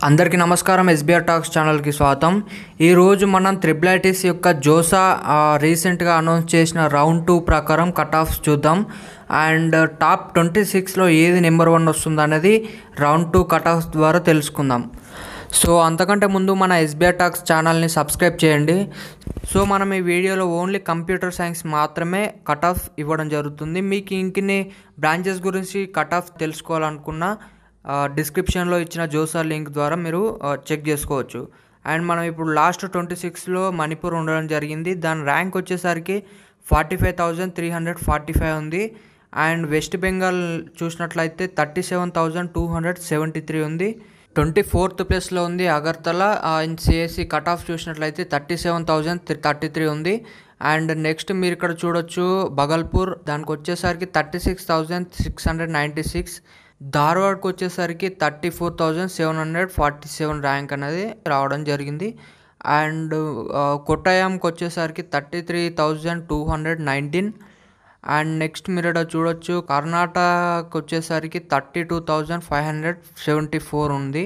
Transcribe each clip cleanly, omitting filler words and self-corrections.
అందరికీ నమస్కారం. SBR talks ఛానల్కి స్వాగతం. ఈరోజు మనం త్రిబుల్ యొక్క జోసా రీసెంట్గా అనౌన్స్ చేసిన రౌండ్ 2 ప్రకారం కట్ ఆఫ్స్ చూద్దాం. అండ్ టాప్ 26లో ఏది నెంబర్ 1 వస్తుంది అనేది రౌండ్ 2 కట్ ఆఫ్స్ ద్వారా తెలుసుకుందాం. సో అంతకంటే ముందు మన ఎస్బీఆర్ టాక్స్ ఛానల్ని సబ్స్క్రైబ్ చేయండి. సో మనం ఈ వీడియోలో ఓన్లీ కంప్యూటర్ సైన్స్ మాత్రమే కట్ ఆఫ్ ఇవ్వడం జరుగుతుంది. మీకు ఇంకిన్ని బ్రాంచెస్ గురించి కట్ ఆఫ్ తెలుసుకోవాలనుకున్నా డిస్క్రిప్షన్లో ఇచ్చిన జోసా లింక్ ద్వారా మీరు చెక్ చేసుకోవచ్చు. అండ్ మనం ఇప్పుడు లాస్ట్ 26లో మణిపూర్ ఉండడం జరిగింది. దాని ర్యాంక్ వచ్చేసరికి 45,345 ఉంది. అండ్ వెస్ట్ బెంగాల్ చూసినట్లయితే 37,273 ఉంది. 24th ప్లేస్లో ఉంది Agartala. In CSC cut off చూసినట్లయితే 37,033 ఉంది. అండ్ నెక్స్ట్ మీరు ఇక్కడ చూడొచ్చు బగల్పూర్, దానికి వచ్చేసరికి 36,696. ధార్వాడ్కి వచ్చేసరికి 34,747 ర్యాంక్ అనేది రావడం జరిగింది. అండ్ కొట్టాయంకి వచ్చేసరికి 33,219. అండ్ నెక్స్ట్ మీరు ఇక్కడ చూడొచ్చు కర్ణాటకకి వచ్చేసరికి 32,574 ఉంది.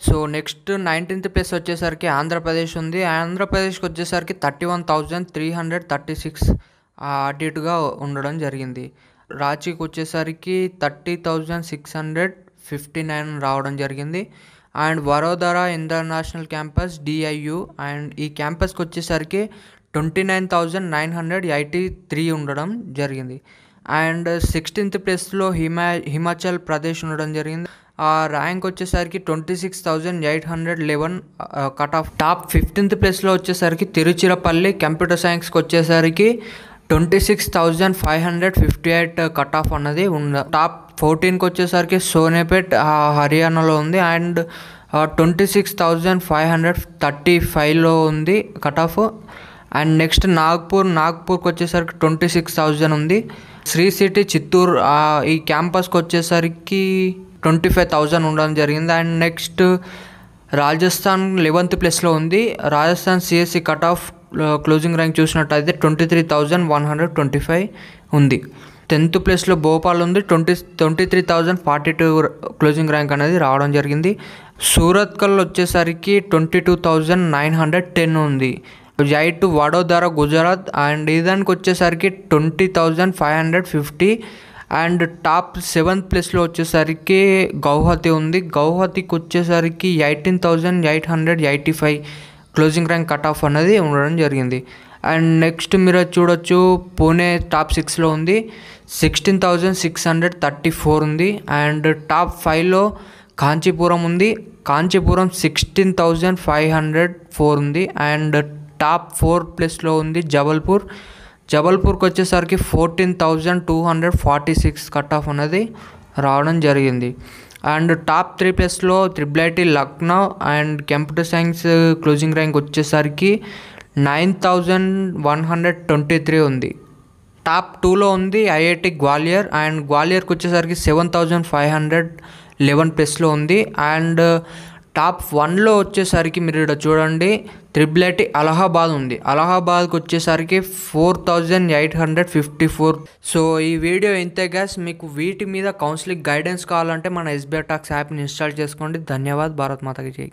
సో నెక్స్ట్ 19th ప్లేస్ వచ్చేసరికి ఆంధ్రప్రదేశ్ ఉంది. ఆంధ్రప్రదేశ్కి వచ్చేసరికి 31,336 అటు ఇటుగా ఉండడం జరిగింది. రాంచీకి వచ్చేసరికి 30,659 రావడం జరిగింది. And Vadodara international campus DIU, and ఈ క్యాంపస్కి వచ్చేసరికి 29,983 ఉండడం జరిగింది. అండ్ 16th ప్లేస్లో హిమాచల్ ప్రదేశ్ ఉండడం జరిగింది. ఆ ర్యాంక్ వచ్చేసరికి 26,811 కట్ ఆఫ్. టాప్ 15th ప్లేస్లో వచ్చేసరికి తిరుచిరపల్లి కంప్యూటర్ సైన్స్కి వచ్చేసరికి 26,558 కట్ ఆఫ్ అన్నది ఉంది. టాప్ 14కి వచ్చేసరికి సోనేపేట్ హర్యానాలో ఉంది. అండ్ 26,535లో ఉంది కట్ ఆఫ్. అండ్ నెక్స్ట్ నాగ్పూర్కి వచ్చేసరికి 26,000 ఉంది. శ్రీ సిటీ చిత్తూరు ఈ క్యాంపస్కి వచ్చేసరికి 25,000 ఉండడం జరిగింది. అండ్ నెక్స్ట్ రాజస్థాన్ 11th ప్లేస్లో ఉంది. Rajasthan CSC cut off closing rank చూసినట్టయితే 23,125 ఉంది. 10th ప్లేస్లో భోపాల్ ఉంది. 23,042 క్లోజింగ్ ర్యాంక్ అనేది రావడం జరిగింది. సూరత్కల్ వచ్చేసరికి 22,910 ఉంది. 8 వడోదరా గుజరాత్, అండ్ ఇదానికి వచ్చేసరికి 20,550. అండ్ టాప్ 7th ప్లేస్లో వచ్చేసరికి గౌహతి ఉంది. గౌహతికి వచ్చేసరికి 18,885 క్లోజింగ్ ర్యాంక్ కట్ ఆఫ్ అనేది ఉండడం జరిగింది. అండ్ నెక్స్ట్ మీరు చూడొచ్చు పూణే టాప్ 6లో ఉంది. 16,634 ఉంది. అండ్ టాప్ 5లో కాంచీపురం ఉంది. కాంచీపురం 16,504 ఉంది. అండ్ టాప్ 4 ప్లేస్లో ఉంది జబల్పూర్కి వచ్చేసరికి 14,246 కట్ ఆఫ్ అనేది రావడం జరిగింది. అండ్ టాప్ 3 ప్లేస్లో triple Lucknow and computer science closing rank వచ్చేసరికి 9,123 ఉంది. టాప్ 2లో ఉంది ఐఐటి గ్వాలియర్, అండ్ గ్వాలియర్కి వచ్చేసరికి 7,511 ప్లేస్లో ఉంది. అండ్ టాప్ 1లో వచ్చేసరికి మీరు ఇక్కడ చూడండి త్రిబుల్ అలహాబాద్ ఉంది. అలహాబాద్కి వచ్చేసరికి 4,854. సో ఈ వీడియో ఇంతే గ్యాస్. మీకు వీటి మీద కౌన్సిలింగ్ గైడెన్స్ కావాలంటే మన ఎస్బీఆర్ టాక్స్ యాప్ని ఇన్స్టాల్ చేసుకోండి. ధన్యవాద్. భారత్ మాతాకి జై.